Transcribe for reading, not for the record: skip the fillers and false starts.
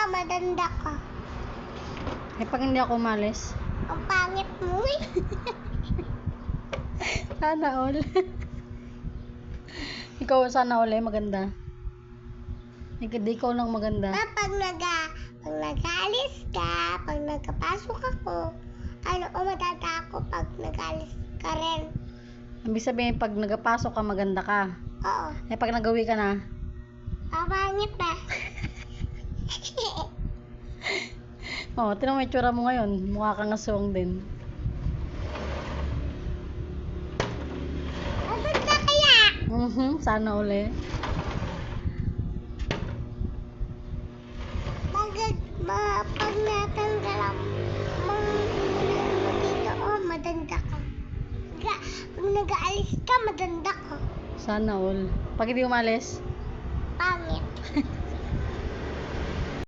madanda ka. Eh, pag hindi ako umalis, Ang pangit mo eh. sana all. Ikaw, sana all eh, maganda. Ikaw lang maganda. Pag nag-aalis ka, pag nagkapasok ako, madanda ako pag nag-aalis ka rin. Ibig sabihin, pag nagpasok ka, maganda ka. Oo. Eh, pag nagawi ka na, Pangit na. oh, tinan mo yung itsura mo ngayon. Mukha kang aswang din. Maganda kaya? Sana uli. Pag natanggal ang mga dito, madanda ka. Pag nag-aalis ka, madanda ka. Sana all. Pag hindi umalis, Pangit.